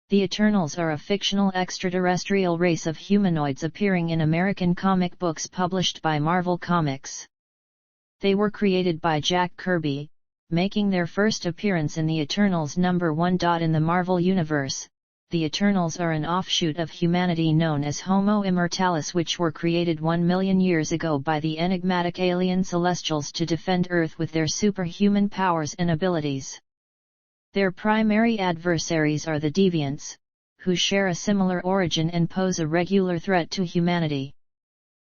The Eternals are a fictional extraterrestrial race of humanoids appearing in American comic books published by Marvel Comics. They were created by Jack Kirby, making their first appearance in the Eternals #1. In the Marvel Universe, the Eternals are an offshoot of humanity known as Homo Immortalis, which were created 1 million years ago by the enigmatic alien Celestials to defend Earth with their superhuman powers and abilities. Their primary adversaries are the Deviants, who share a similar origin and pose a regular threat to humanity.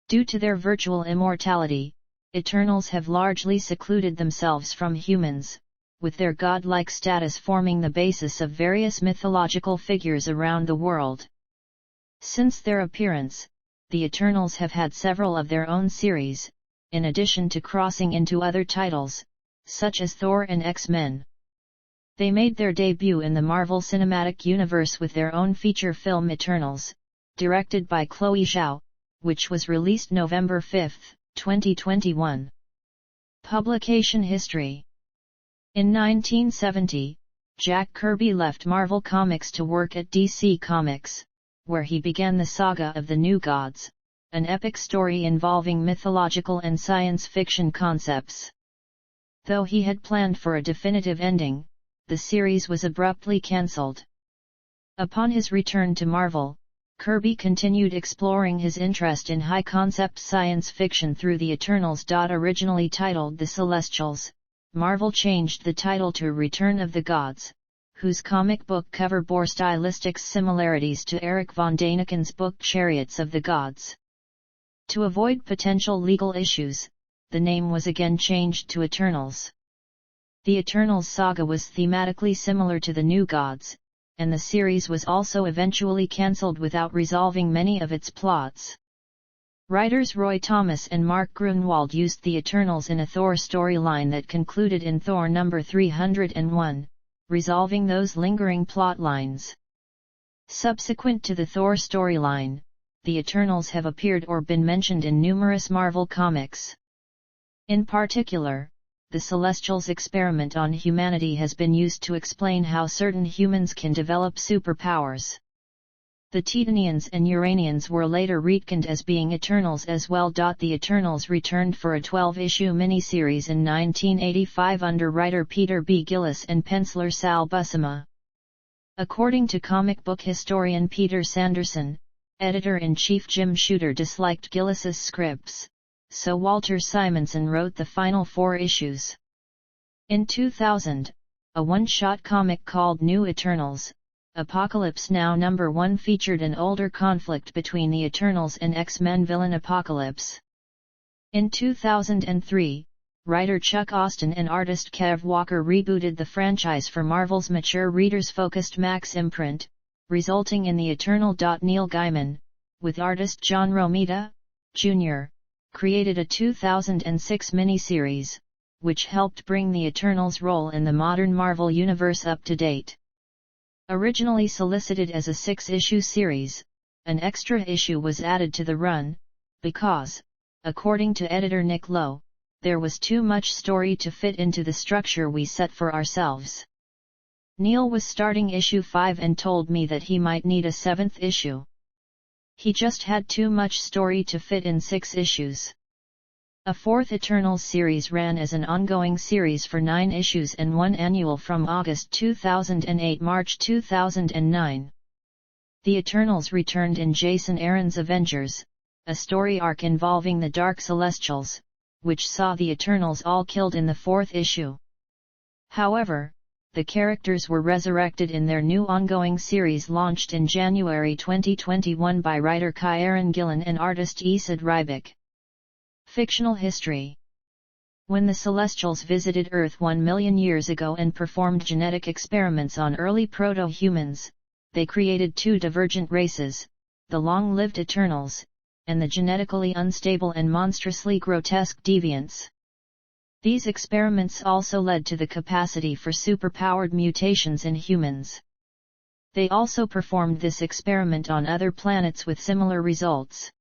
Due to their virtual immortality, Eternals have largely secluded themselves from humans, with their godlike status forming the basis of various mythological figures around the world. Since their appearance, the Eternals have had several of their own series, in addition to crossing into other titles, such as Thor and X-Men. They made their debut in the Marvel Cinematic Universe with their own feature film Eternals, directed by Chloe Zhao, which was released November 5, 2021. Publication history. In 1970, Jack Kirby left Marvel Comics to work at DC Comics, where he began the saga of the New Gods, an epic story involving mythological and science fiction concepts. Though he had planned for a definitive ending, the series was abruptly cancelled. Upon his return to Marvel, Kirby continued exploring his interest in high-concept science fiction through the Eternals. Originally titled The Celestials, Marvel changed the title to Return of the Gods, whose comic book cover bore stylistic similarities to Eric von Daniken's book Chariots of the Gods. To avoid potential legal issues, the name was again changed to Eternals. The Eternals saga was thematically similar to the New Gods, and the series was also eventually cancelled without resolving many of its plots. Writers Roy Thomas and Mark Grunwald used the Eternals in a Thor storyline that concluded in Thor number 301, resolving those lingering plot lines. Subsequent to the Thor storyline, the Eternals have appeared or been mentioned in numerous Marvel comics. In particular, the Celestials' experiment on humanity has been used to explain how certain humans can develop superpowers. The Titanians and Uranians were later retconned as being Eternals as well. The Eternals returned for a 12-issue miniseries in 1985 under writer Peter B. Gillis and penciler Sal Buscema. According to comic book historian Peter Sanderson, editor-in-chief Jim Shooter disliked Gillis's scripts, so Walter Simonson wrote the final 4 issues. In 2000, a one-shot comic called New Eternals, Apocalypse Now #1 featured an older conflict between the Eternals and X-Men villain Apocalypse. In 2003, writer Chuck Austin and artist Kev Walker rebooted the franchise for Marvel's mature readers-focused Max imprint, resulting in the Eternal. Neil Gaiman, with artist John Romita, Jr., created a 2006 miniseries, which helped bring the Eternals' role in the modern Marvel Universe up to date. Originally solicited as a 6-issue series, an extra issue was added to the run, because, according to editor Nick Lowe, there was too much story to fit into the structure we set for ourselves. Neil was starting issue 5 and told me that he might need a 7th issue. He just had too much story to fit in 6 issues. A 4th Eternals series ran as an ongoing series for 9 issues and 1 annual from August 2008 to March 2009. The Eternals returned in Jason Aaron's Avengers, a story arc involving the Dark Celestials, which saw the Eternals all killed in the 4th issue. However, the characters were resurrected in their new ongoing series launched in January 2021 by writer Kieran Gillen and artist Esad Ryback. Fictional history. When the Celestials visited Earth 1 million years ago and performed genetic experiments on early proto-humans, they created 2 divergent races, the long-lived Eternals, and the genetically unstable and monstrously grotesque Deviants. These experiments also led to the capacity for superpowered mutations in humans. They also performed this experiment on other planets with similar results.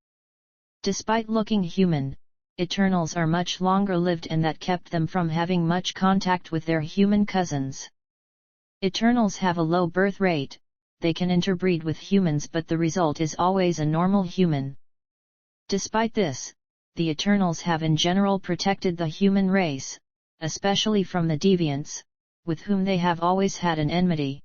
Despite looking human, Eternals are much longer lived, and that kept them from having much contact with their human cousins. Eternals have a low birth rate, they can interbreed with humans, but the result is always a normal human. Despite this, the Eternals have in general protected the human race, especially from the deviants, with whom they have always had an enmity.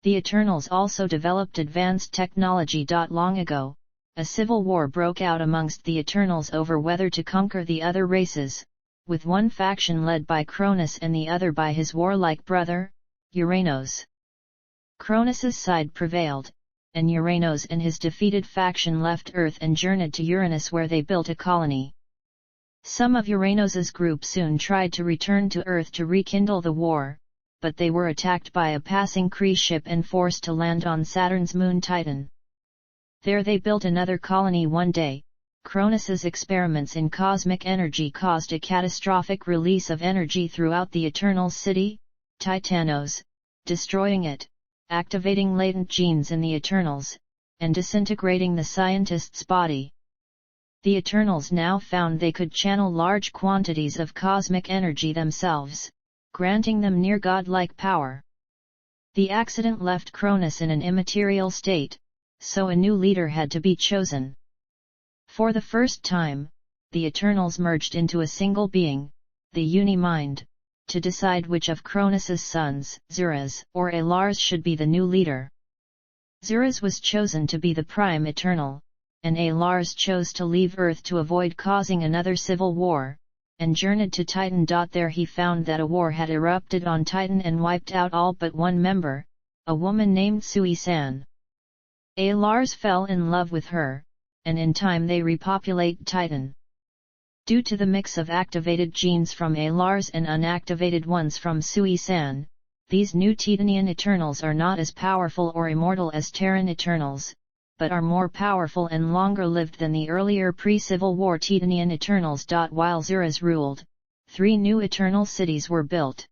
The Eternals also developed advanced technology. Long ago, a civil war broke out amongst the Eternals over whether to conquer the other races, with one faction led by Cronus and the other by his warlike brother, Uranos. Cronus's side prevailed, and Uranos and his defeated faction left Earth and journeyed to Uranus, where they built a colony. Some of Uranos's group soon tried to return to Earth to rekindle the war, but they were attacked by a passing Kree ship and forced to land on Saturn's moon Titan. There they built another colony one day. Cronus's experiments in cosmic energy caused a catastrophic release of energy throughout the Eternals city, Titanos, destroying it, activating latent genes in the Eternals, and disintegrating the scientist's body. The Eternals now found they could channel large quantities of cosmic energy themselves, granting them near godlike power. The accident left Cronus in an immaterial state, so a new leader had to be chosen. For the first time, the Eternals merged into a single being, the Uni-Mind, to decide which of Cronus's sons, Zuras or Alars, should be the new leader. Zuras was chosen to be the Prime Eternal, and Alars chose to leave Earth to avoid causing another civil war, and journeyed to Titan. There he found that a war had erupted on Titan and wiped out all but one member, a woman named Sui-san. Alars fell in love with her, and in time they repopulate Titan. Due to the mix of activated genes from Alars and unactivated ones from Sui-san, these new Titanian Eternals are not as powerful or immortal as Terran Eternals, but are more powerful and longer lived than the earlier pre-Civil War Titanian Eternals. While Zuras ruled, 3 new Eternal cities were built.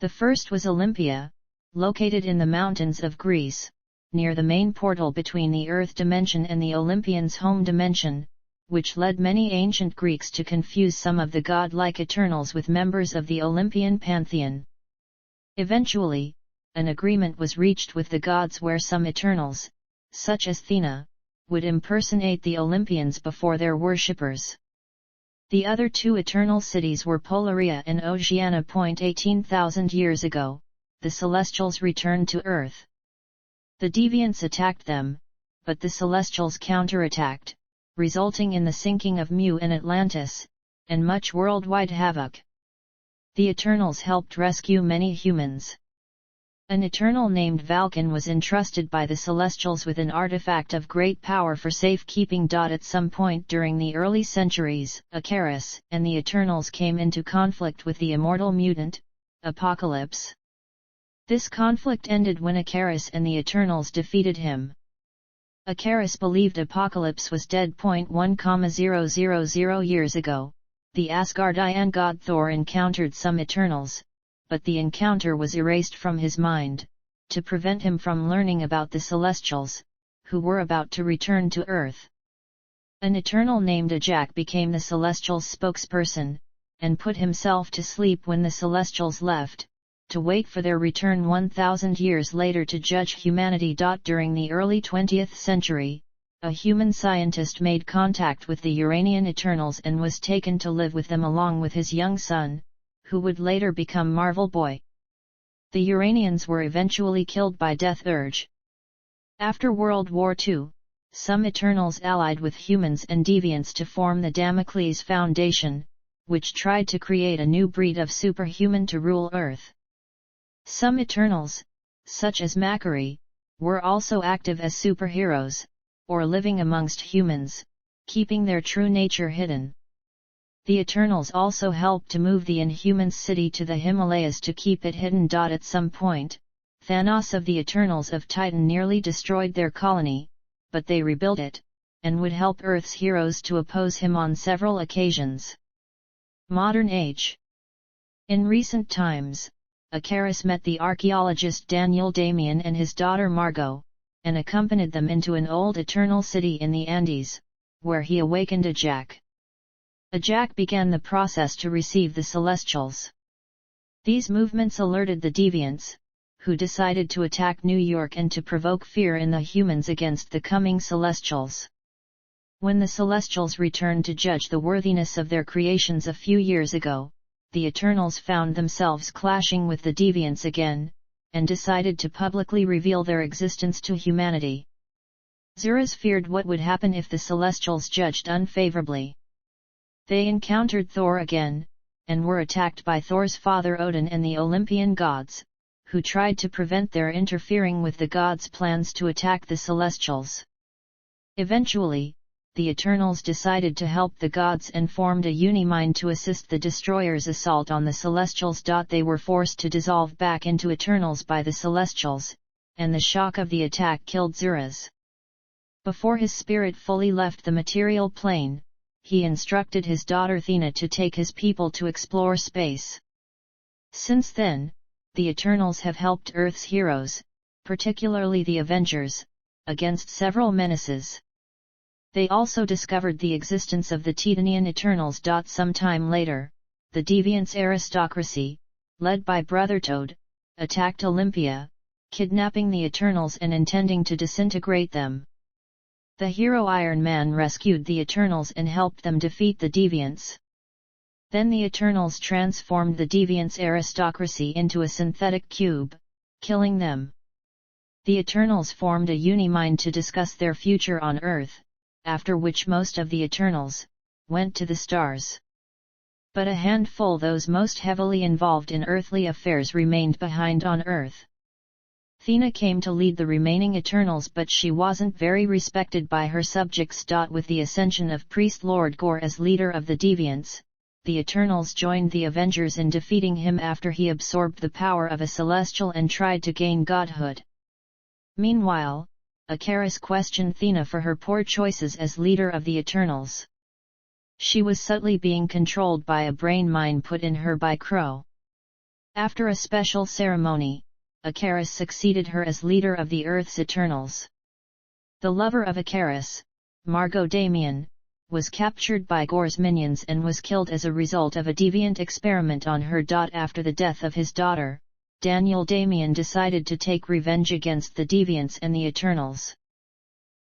The first was Olympia, located in the mountains of Greece, near the main portal between the Earth dimension and the Olympians' home dimension, which led many ancient Greeks to confuse some of the godlike Eternals with members of the Olympian pantheon. Eventually, an agreement was reached with the gods where some Eternals, such as Athena, would impersonate the Olympians before their worshippers. The other 2 Eternal cities were Polaria and Oceania. 18,000 years ago, the Celestials returned to Earth. The Deviants attacked them, but the Celestials counterattacked, resulting in the sinking of Mu and Atlantis, and much worldwide havoc. The Eternals helped rescue many humans. An Eternal named Vulcan was entrusted by the Celestials with an artifact of great power for safekeeping. At some point during the early centuries, Icarus and the Eternals came into conflict with the immortal mutant, Apocalypse. This conflict ended when Icarus and the Eternals defeated him. Icarus believed Apocalypse was dead. 1,000 years ago, the Asgardian god Thor encountered some Eternals, but the encounter was erased from his mind, to prevent him from learning about the Celestials, who were about to return to Earth. An Eternal named Ajak became the Celestials' spokesperson, and put himself to sleep when the Celestials left, to wait for their return 1,000 years later to judge humanity. During the early 20th century, a human scientist made contact with the Uranian Eternals and was taken to live with them along with his young son, who would later become Marvel Boy. The Uranians were eventually killed by Death Urge. After World War II, some Eternals allied with humans and deviants to form the Damocles Foundation, which tried to create a new breed of superhuman to rule Earth. Some Eternals, such as Macquarie, were also active as superheroes, or living amongst humans, keeping their true nature hidden. The Eternals also helped to move the Inhumans city to the Himalayas to keep it hidden. At some point, Thanos of the Eternals of Titan nearly destroyed their colony, but they rebuilt it, and would help Earth's heroes to oppose him on several occasions. Modern Age. In recent times, Icarus met the archaeologist Daniel Damian and his daughter Margot, and accompanied them into an old Eternal city in the Andes, where he awakened Ajak. Ajak began the process to receive the Celestials. These movements alerted the Deviants, who decided to attack New York and to provoke fear in the humans against the coming Celestials. When the Celestials returned to judge the worthiness of their creations a few years ago, the Eternals found themselves clashing with the Deviants again, and decided to publicly reveal their existence to humanity. Zuras feared what would happen if the Celestials judged unfavorably. They encountered Thor again, and were attacked by Thor's father Odin and the Olympian gods, who tried to prevent their interfering with the gods' plans to attack the Celestials. Eventually, the Eternals decided to help the gods and formed a Unimind to assist the Destroyer's assault on the Celestials. They were forced to dissolve back into Eternals by the Celestials, and the shock of the attack killed Zuras. Before his spirit fully left the material plane, he instructed his daughter Thena to take his people to explore space. Since then, the Eternals have helped Earth's heroes, particularly the Avengers, against several menaces. They also discovered the existence of the Titanian Eternals. Sometime later, the Deviants' aristocracy, led by Brother Toad, attacked Olympia, kidnapping the Eternals and intending to disintegrate them. The hero Iron Man rescued the Eternals and helped them defeat the Deviants. Then the Eternals transformed the Deviants' aristocracy into a synthetic cube, killing them. The Eternals formed a Unimind to discuss their future on Earth, after which most of the Eternals went to the stars. But a handful, those most heavily involved in earthly affairs, remained behind on Earth. Thena came to lead the remaining Eternals, but she wasn't very respected by her subjects. With the ascension of Priest Lord Gore as leader of the Deviants, the Eternals joined the Avengers in defeating him after he absorbed the power of a Celestial and tried to gain godhood. Meanwhile, Ikaris questioned Thena for her poor choices as leader of the Eternals. She was subtly being controlled by a brain mine put in her by Crow. After a special ceremony, Ikaris succeeded her as leader of the Earth's Eternals. The lover of Ikaris, Margot Damien, was captured by Gore's minions and was killed as a result of a deviant experiment on her. After the death of his daughter, Daniel Damian decided to take revenge against the Deviants and the Eternals.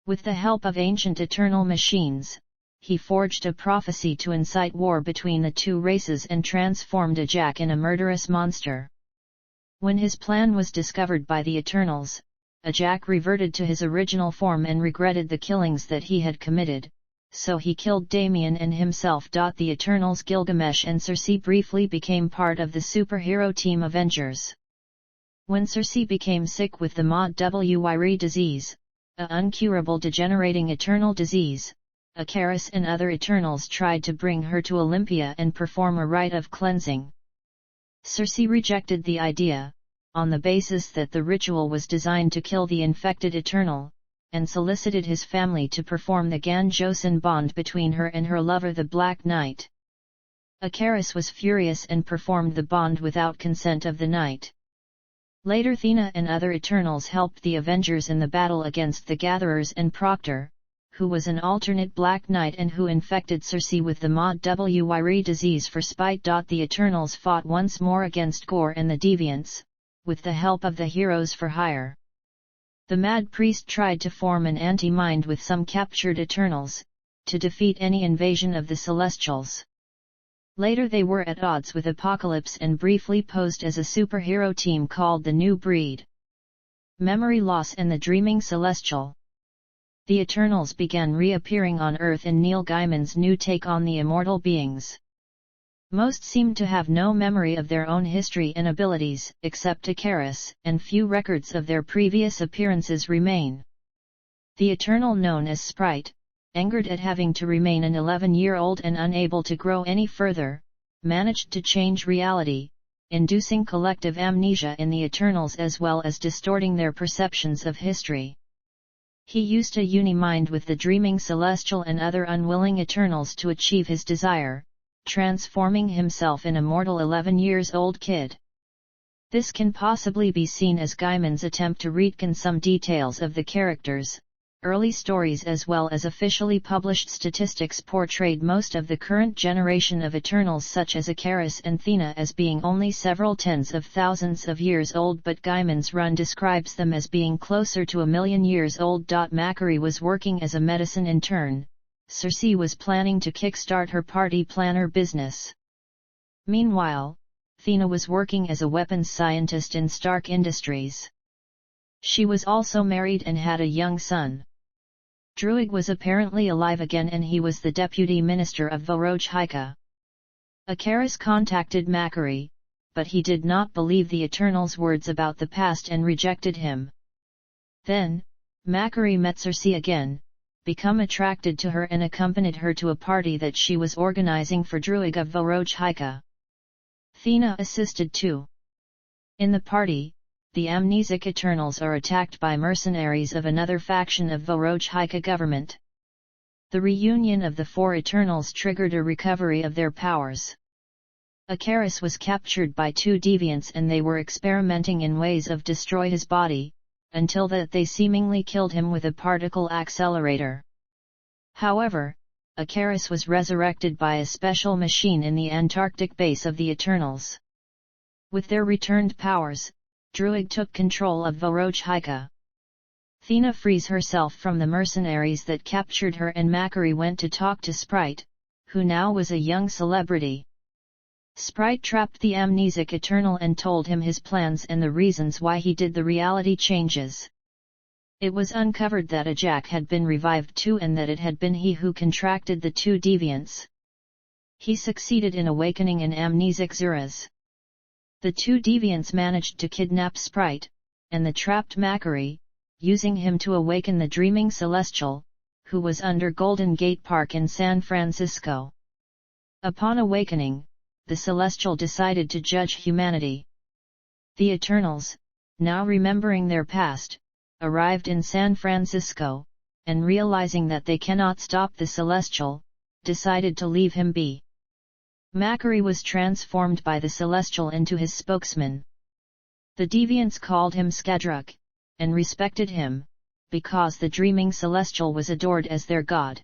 With the help of ancient eternal machines, he forged a prophecy to incite war between the two races and transformed Ajak in a murderous monster. When his plan was discovered by the Eternals, Ajak reverted to his original form and regretted the killings that he had committed, so he killed Damian and himself. The Eternals Gilgamesh and Circe briefly became part of the superhero team Avengers. When Circe became sick with the Maud-Wire disease, a uncurable degenerating eternal disease, Ikaris and other Eternals tried to bring her to Olympia and perform a rite of cleansing. Circe rejected the idea, on the basis that the ritual was designed to kill the infected Eternal, and solicited his family to perform the Gan-Joseon bond between her and her lover the Black Knight. Ikaris was furious and performed the bond without consent of the knight. Later Thena and other Eternals helped the Avengers in the battle against the Gatherers and Proctor, who was an alternate Black Knight and who infected Circe with the Maud-Wire disease for spite. The Eternals fought once more against Gore and the Deviants, with the help of the Heroes for Hire. The Mad Priest tried to form an anti-mind with some captured Eternals, to defeat any invasion of the Celestials. Later they were at odds with Apocalypse and briefly posed as a superhero team called the New Breed. Memory Loss and the Dreaming Celestial. The Eternals began reappearing on Earth in Neil Gaiman's new take on the immortal beings. Most seemed to have no memory of their own history and abilities, except Ikaris, and few records of their previous appearances remain. The Eternal known as Sprite, angered at having to remain an 11-year-old and unable to grow any further, managed to change reality, inducing collective amnesia in the Eternals as well as distorting their perceptions of history. He used a Unimind with the dreaming Celestial and other unwilling Eternals to achieve his desire, transforming himself in a mortal 11-years-old kid. This can possibly be seen as Gaiman's attempt to retcon some details of the characters, Early stories as well as officially published statistics portrayed most of the current generation of Eternals such as Icarus and Thena as being only several tens of thousands of years old, but Gaiman's run describes them as being closer to 1,000,000 years old. Macquarie was working as a medicine intern. Circe was planning to kickstart her party planner business. Meanwhile, Thena was working as a weapons scientist in Stark Industries. She was also married and had a young son. Druig was apparently alive again, and he was the deputy minister of Vorojhika. Icarus contacted Macquarie, but he did not believe the Eternal's words about the past and rejected him. Then, Macquarie met Circe again, become attracted to her and accompanied her to a party that she was organizing for Druig of Vorojhika. Thena assisted too. In the party, the amnesic Eternals are attacked by mercenaries of another faction of Vorojhika government. The reunion of the four Eternals triggered a recovery of their powers. Icarus was captured by two deviants and they were experimenting in ways of destroy his body, until that they seemingly killed him with a particle accelerator. However, Icarus was resurrected by a special machine in the Antarctic base of the Eternals. With their returned powers, Druig took control of Vorojhika. Thena frees herself from the mercenaries that captured her, and Macquarie went to talk to Sprite, who now was a young celebrity. Sprite trapped the amnesic Eternal and told him his plans and the reasons why he did the reality changes. It was uncovered that Ajak had been revived too and that it had been he who contracted the two deviants. He succeeded in awakening an amnesic Zuras. The two deviants managed to kidnap Sprite, and the trapped Macquarie, using him to awaken the dreaming Celestial, who was under Golden Gate Park in San Francisco. Upon awakening, the Celestial decided to judge humanity. The Eternals, now remembering their past, arrived in San Francisco, and realizing that they cannot stop the Celestial, decided to leave him be. Macquarie was transformed by the Celestial into his spokesman. The deviants called him Skadruk, and respected him, because the dreaming Celestial was adored as their god.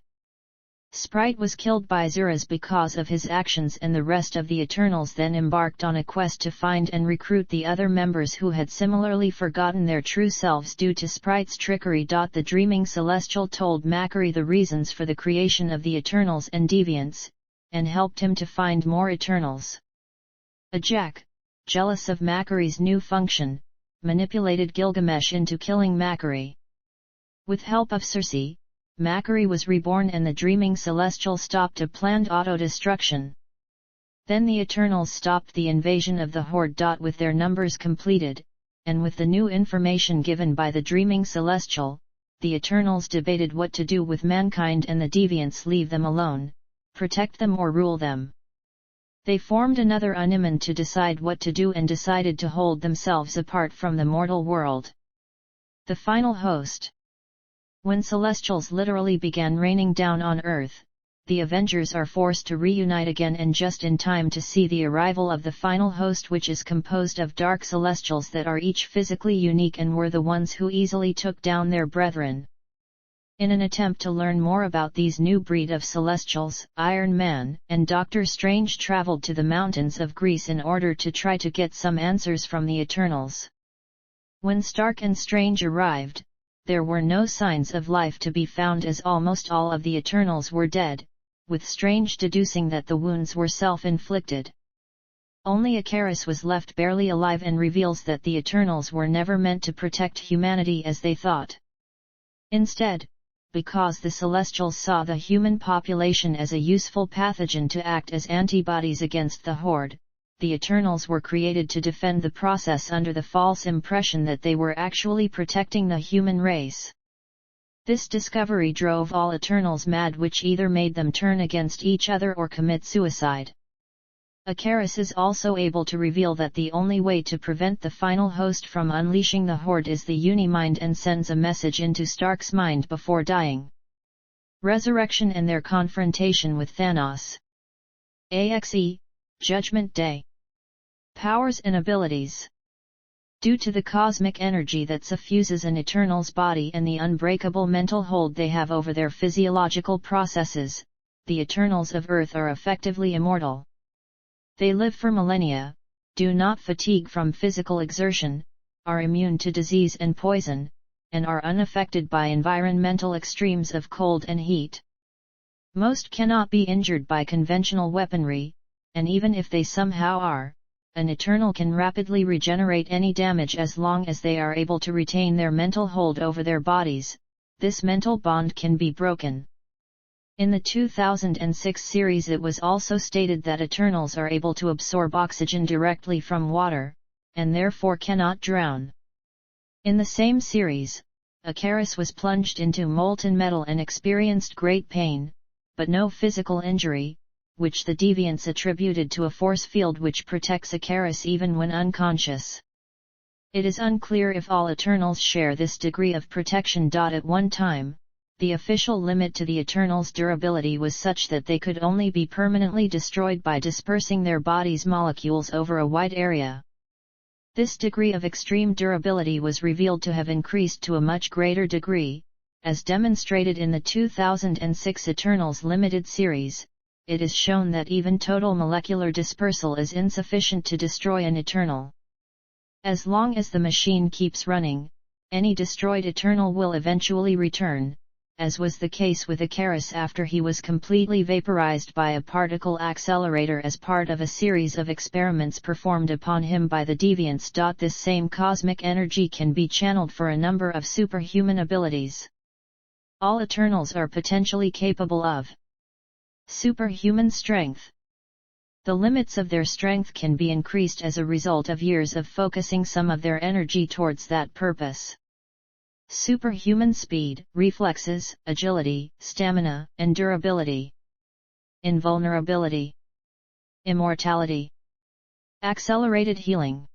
Sprite was killed by Zuras because of his actions, and the rest of the Eternals then embarked on a quest to find and recruit the other members who had similarly forgotten their true selves due to Sprite's trickery. The dreaming Celestial told Macquarie the reasons for the creation of the Eternals and deviants, and helped him to find more Eternals. Ajak, jealous of Macquarie's new function, manipulated Gilgamesh into killing Macquarie. With help of Circe, Macquarie was reborn and the dreaming Celestial stopped a planned auto-destruction. Then the Eternals stopped the invasion of the Horde. With their numbers completed, and with the new information given by the dreaming Celestial, the Eternals debated what to do with mankind and the deviants: leave them alone, protect them, or rule them. They formed another Uniman to decide what to do and decided to hold themselves apart from the mortal world. The final host. When Celestials literally began raining down on Earth, the Avengers are forced to reunite again, and just in time to see the arrival of the final host, which is composed of dark Celestials that are each physically unique and were the ones who easily took down their brethren. In an attempt to learn more about these new breed of Celestials, Iron Man and Doctor Strange traveled to the mountains of Greece in order to try to get some answers from the Eternals. When Stark and Strange arrived, there were no signs of life to be found, as almost all of the Eternals were dead, with Strange deducing that the wounds were self-inflicted. Only Icarus was left barely alive and reveals that the Eternals were never meant to protect humanity as they thought. Instead, because the Celestials saw the human population as a useful pathogen to act as antibodies against the Horde, the Eternals were created to defend the process under the false impression that they were actually protecting the human race. This discovery drove all Eternals mad, which either made them turn against each other or commit suicide. Icarus is also able to reveal that the only way to prevent the final host from unleashing the Horde is the Unimind, and sends a message into Stark's mind before dying. Resurrection and their confrontation with Thanos. AXE, Judgment Day. Powers and abilities. Due to the cosmic energy that suffuses an Eternal's body and the unbreakable mental hold they have over their physiological processes, the Eternals of Earth are effectively immortal. They live for millennia, do not fatigue from physical exertion, are immune to disease and poison, and are unaffected by environmental extremes of cold and heat. Most cannot be injured by conventional weaponry, and even if they somehow are, an Eternal can rapidly regenerate any damage as long as they are able to retain their mental hold over their bodies. This mental bond can be broken. In the 2006 series it was also stated that Eternals are able to absorb oxygen directly from water, and therefore cannot drown. In the same series, Icarus was plunged into molten metal and experienced great pain, but no physical injury, which the deviants attributed to a force field which protects Icarus even when unconscious. It is unclear if all Eternals share this degree of protection. At one time, the official limit to the Eternals' durability was such that they could only be permanently destroyed by dispersing their body's molecules over a wide area. This degree of extreme durability was revealed to have increased to a much greater degree, as demonstrated in the 2006 Eternals Limited series. It is shown that even total molecular dispersal is insufficient to destroy an Eternal. As long as the machine keeps running, any destroyed Eternal will eventually return, as was the case with Icarus after he was completely vaporized by a particle accelerator as part of a series of experiments performed upon him by the deviants. This same cosmic energy can be channeled for a number of superhuman abilities. All Eternals are potentially capable of superhuman strength. The limits of their strength can be increased as a result of years of focusing some of their energy towards that purpose. Superhuman speed, reflexes, agility, stamina, and durability. Invulnerability. Immortality. Accelerated healing.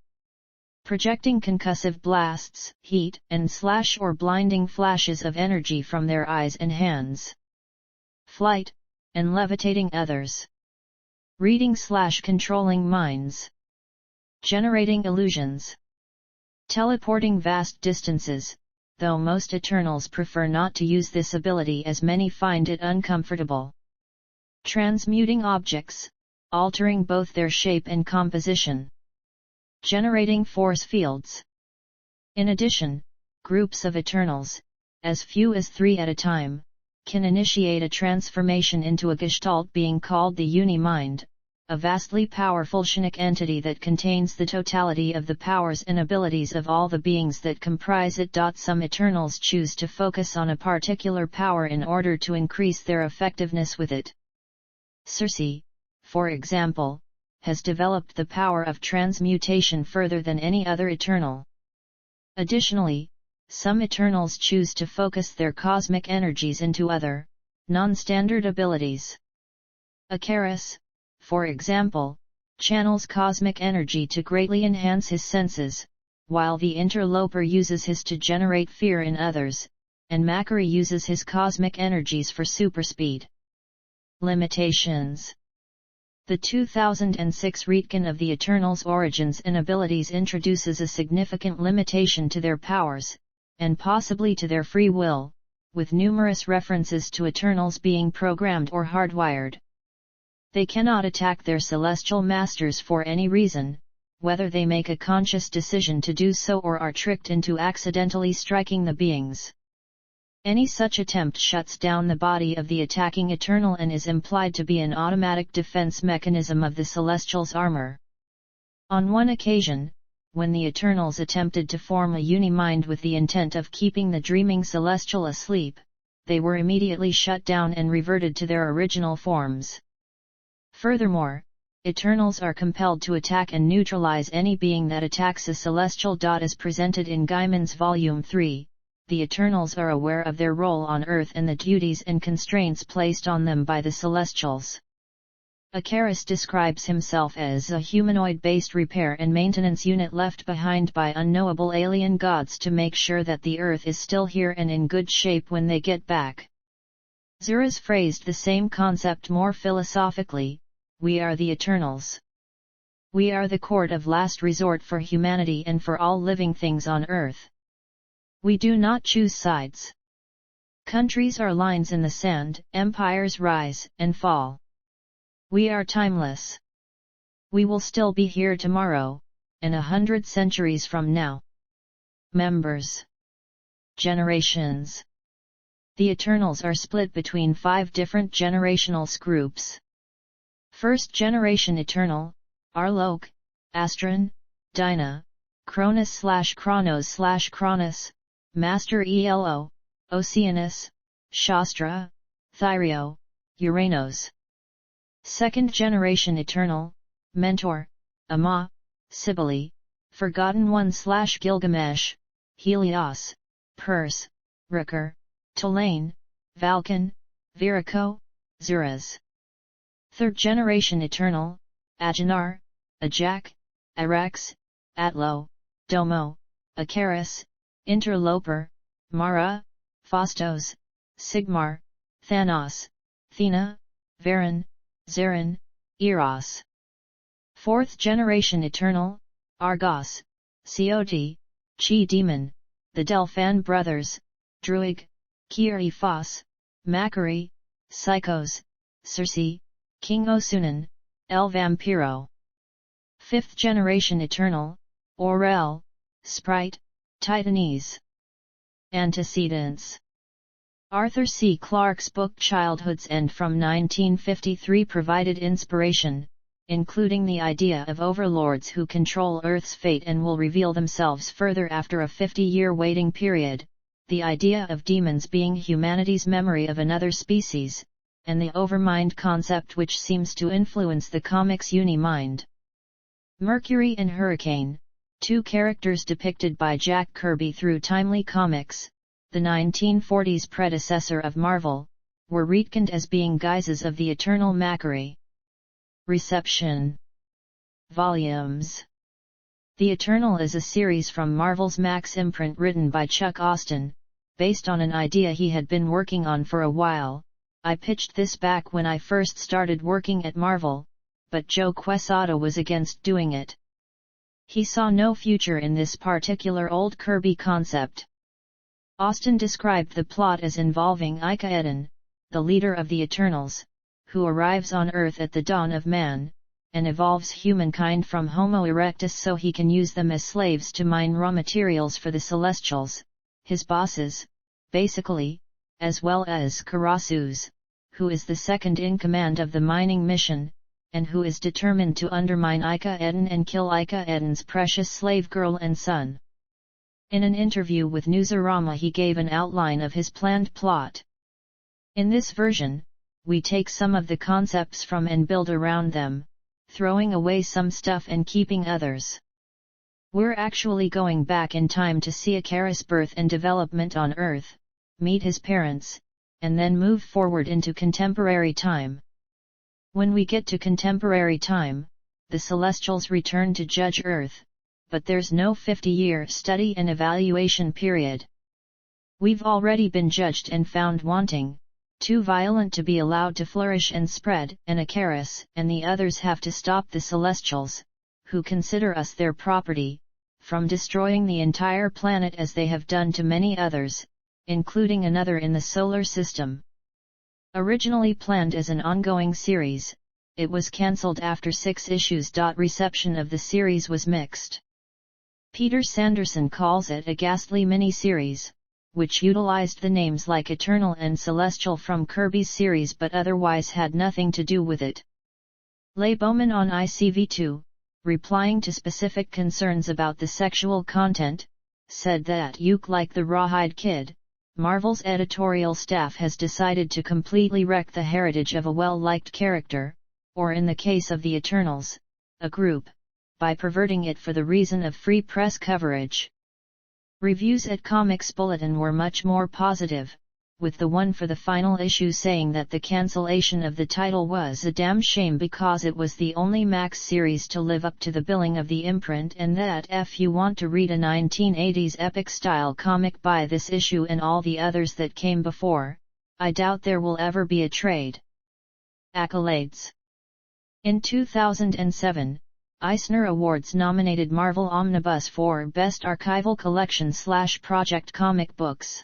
Projecting concussive blasts, heat, and slash or blinding flashes of energy from their eyes and hands. Flight, and levitating others. Reading/controlling minds. Generating illusions. Teleporting vast distances, though most Eternals prefer not to use this ability as many find it uncomfortable. Transmuting objects, altering both their shape and composition. Generating force fields. In addition, groups of Eternals, as few as 3 at a time, can initiate a transformation into a gestalt being called the Uni-Mind, a vastly powerful psionic entity that contains the totality of the powers and abilities of all the beings that comprise it. Some Eternals choose to focus on a particular power in order to increase their effectiveness with it. Circe, for example, has developed the power of transmutation further than any other Eternal. Additionally, some Eternals choose to focus their cosmic energies into other, non-standard abilities. Icarus, for example, channels cosmic energy to greatly enhance his senses, while the interloper uses his to generate fear in others, and Macquarie uses his cosmic energies for superspeed. Limitations. The 2006 retcon of the Eternals' origins and abilities introduces a significant limitation to their powers, and possibly to their free will, with numerous references to Eternals being programmed or hardwired. They cannot attack their celestial masters for any reason, whether they make a conscious decision to do so or are tricked into accidentally striking the beings. Any such attempt shuts down the body of the attacking Eternal and is implied to be an automatic defense mechanism of the Celestial's armor. On one occasion, when the Eternals attempted to form a uni-mind with the intent of keeping the dreaming Celestial asleep, they were immediately shut down and reverted to their original forms. Furthermore, Eternals are compelled to attack and neutralize any being that attacks a Celestial. As presented in Gaiman's Volume 3, the Eternals are aware of their role on Earth and the duties and constraints placed on them by the Celestials. Icarus describes himself as a humanoid-based repair and maintenance unit left behind by unknowable alien gods to make sure that the Earth is still here and in good shape when they get back. Zuras phrased the same concept more philosophically: we are the Eternals. We are the court of last resort for humanity and for all living things on Earth. We do not choose sides. Countries are lines in the sand, empires rise and fall. We are timeless. We will still be here tomorrow, and 100 centuries from now. Members. Generations. The Eternals are split between 5 different generational groups. First generation Eternal, Arlok, Astron, Dinah, Cronus/Kronos/Cronus, Master Elo, Oceanus, Shastra, Thyrio, Uranos. Second generation Eternal, Mentor, Ama, Cybele, Forgotten One/Gilgamesh, Helios, Perse, Riker, Tulane, Valken, Viraco, Zuras. Third generation Eternal, Ajanar, Ajak, Arax, Atlo, Domo, Icarus, Interloper, Mara, Phostos, Sigmar, Thanos, Thena, Varen, Zarin, Eros. Fourth generation Eternal, Argos, Cote, Chi Demon, the Delphan brothers, Druig, Kiri Phos, Macquarie, Psychos, Circe, King Osunan, El Vampiro. Fifth generation Eternal, Aurel, Sprite, Titanese. Antecedents. Arthur C. Clarke's book Childhood's End from 1953 provided inspiration, including the idea of overlords who control Earth's fate and will reveal themselves further after a 50-year waiting period, the idea of demons being humanity's memory of another species, and the overmind concept which seems to influence the comics' uni-mind. Mercury and Hurricane, 2 characters depicted by Jack Kirby through Timely Comics, the 1940s predecessor of Marvel, were retconned as being guises of the Eternal Macquarie. Reception. Volumes. The Eternal is a series from Marvel's Max imprint written by Chuck Austen, based on an idea he had been working on for a while. I pitched this back when I first started working at Marvel, but Joe Quesada was against doing it. He saw no future in this particular old Kirby concept. Austen described the plot as involving Ika Eden, the leader of the Eternals, who arrives on Earth at the dawn of man, and evolves humankind from Homo erectus so he can use them as slaves to mine raw materials for the Celestials, his bosses, basically, as well as Karasus, who is the second in command of the mining mission, and who is determined to undermine Ika Eden and kill Ika Eden's precious slave girl and son. In an interview with Newsarama he gave an outline of his planned plot. In this version, we take some of the concepts from and build around them, throwing away some stuff and keeping others. We're actually going back in time to see Icarus' birth and development on Earth, meet his parents, and then move forward into contemporary time. When we get to contemporary time, the Celestials return to judge Earth, but there's no 50-year study and evaluation period. We've already been judged and found wanting, too violent to be allowed to flourish and spread, and Icarus and the others have to stop the Celestials, who consider us their property, from destroying the entire planet as they have done to many others, including another in the solar system. Originally planned as an ongoing series, it was cancelled after 6 issues. Reception of the series was mixed. Peter Sanderson calls it a ghastly mini-series, which utilized the names like Eternal and Celestial from Kirby's series but otherwise had nothing to do with it. Leigh Bowman on ICV2, replying to specific concerns about the sexual content, said that like the Rawhide Kid, Marvel's editorial staff has decided to completely wreck the heritage of a well-liked character, or in the case of the Eternals, a group, by perverting it for the reason of free press coverage. Reviews at Comics Bulletin were much more positive, with the one for the final issue saying that the cancellation of the title was a damn shame because it was the only Max series to live up to the billing of the imprint, and that if you want to read a 1980s epic-style comic, buy this issue and all the others that came before. I doubt there will ever be a trade. Accolades. In 2007, Eisner Awards nominated Marvel Omnibus for Best Archival Collection/Project Comic Books.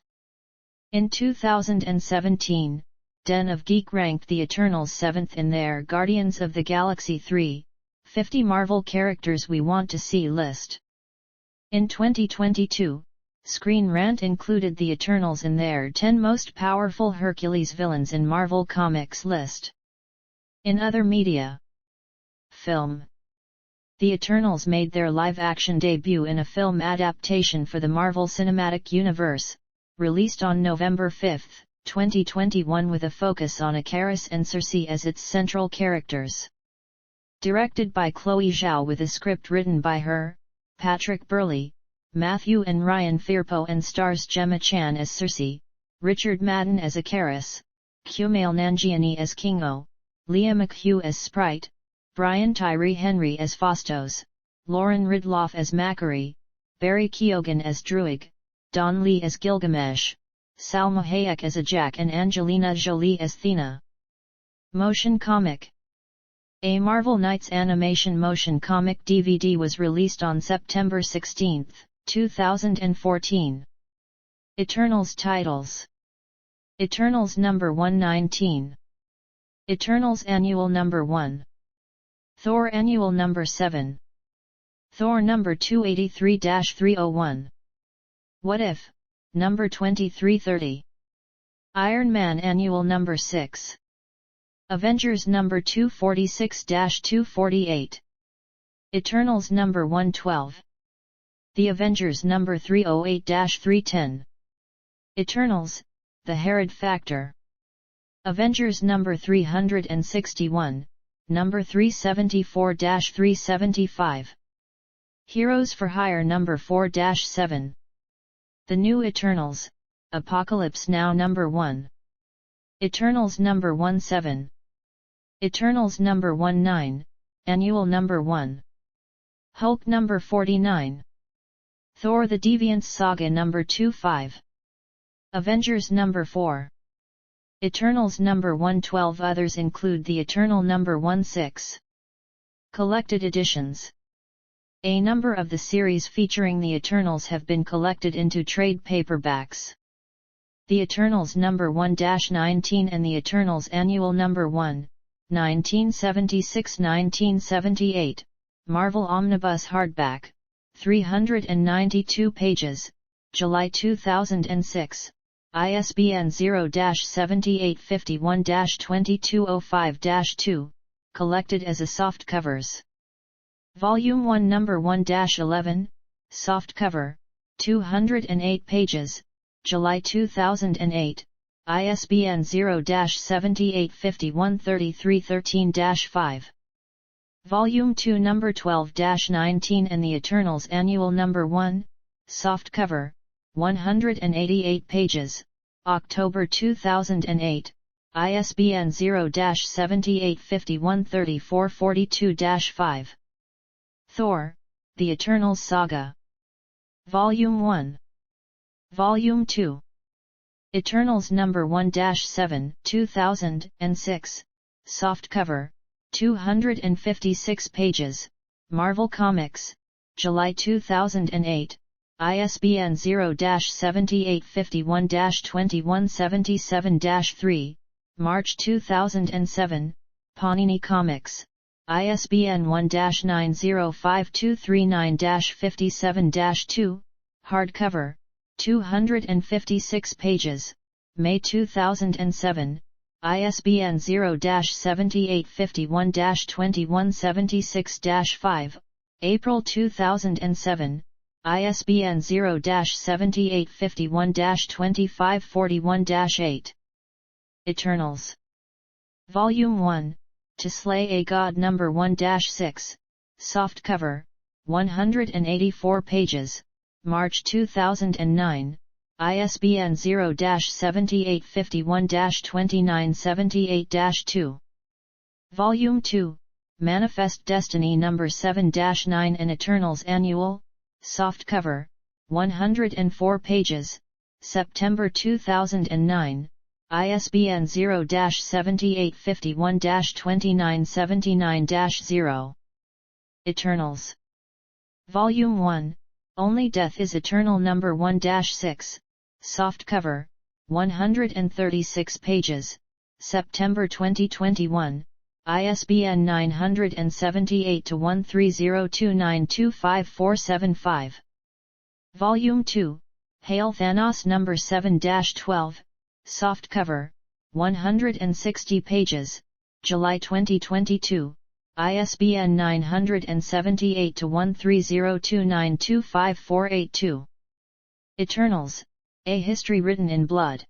In 2017, Den of Geek ranked the Eternals 7th in their Guardians of the Galaxy 350 Marvel Characters We Want to See list. In 2022, Screen Rant included the Eternals in their 10 Most Powerful Hercules Villains in Marvel Comics list. In other media. Film. The Eternals made their live-action debut in a film adaptation for the Marvel Cinematic Universe, released on November 5, 2021 with a focus on Ikaris and Circe as its central characters. Directed by Chloe Zhao with a script written by her, Patrick Burley, Matthew and Ryan Firpo, and stars Gemma Chan as Circe, Richard Madden as Ikaris, Kumail Nanjiani as Kingo, Leah McHugh as Sprite, Brian Tyree Henry as Phastos, Lauren Ridloff as Macquarie, Barry Keoghan as Druig, Don Lee as Gilgamesh, Salma Hayek as Ajak, and Angelina Jolie as Thena. Motion comic. A Marvel Knights animation motion comic DVD was released on September 16, 2014. Eternals titles. Eternals number 119. Eternals Annual number 1. Thor Annual number 7. Thor number 283-301. What If? Number 2330. Iron Man Annual number 6. Avengers number 246-248. Eternals number 112. The Avengers number 308-310. Eternals, The Herod Factor. Avengers number 361, number 374-375. Heroes for Hire number 4-7. The New Eternals, Apocalypse Now number 1. Eternals number 17. Eternals number 19, Annual number 1. Hulk number 49. Thor the Deviants Saga number 25. Avengers number 4. Eternals number 112. Others include the Eternal number 16. Collected editions. A number of the series featuring the Eternals have been collected into trade paperbacks. The Eternals number 1-19 and the Eternals Annual number 1, 1976-1978, Marvel Omnibus Hardback, 392 pages, July 2006, ISBN 0-7851-2205-2, collected as a softcovers. Volume 1 number 1-11, softcover, 208 pages, July 2008, ISBN 0-7851-3313-5. Volume 2 number 12-19 and the Eternals Annual number 1, softcover, 188 pages, October 2008, ISBN 0-7851-3442-5. Thor, The Eternals Saga. Volume 1. Volume 2. Eternals number 1-7, 2006, softcover, 256 pages, Marvel Comics, July 2008, ISBN 0-7851-2177-3, March 2007, Panini Comics, ISBN 1-905239-57-2, hardcover, 256 pages, May 2007, ISBN 0-7851-2176-5, April 2007, ISBN 0-7851-2541-8. Eternals. Volume 1, To Slay a God number 1-6, softcover, 184 pages, March 2009, ISBN 0-7851-2978-2. Volume 2, Manifest Destiny number 7-9 and Eternals Annual, softcover, 104 pages, September 2009, ISBN 0-7851-2979-0. Eternals. Volume 1, Only Death is Eternal No. 1-6, softcover, 136 pages, September 2021, ISBN 978-1302925475. Volume 2, Hail Thanos No. 7-12, softcover, 160 pages, July 2022, ISBN 978-1302925482. Eternals, A History Written in Blood.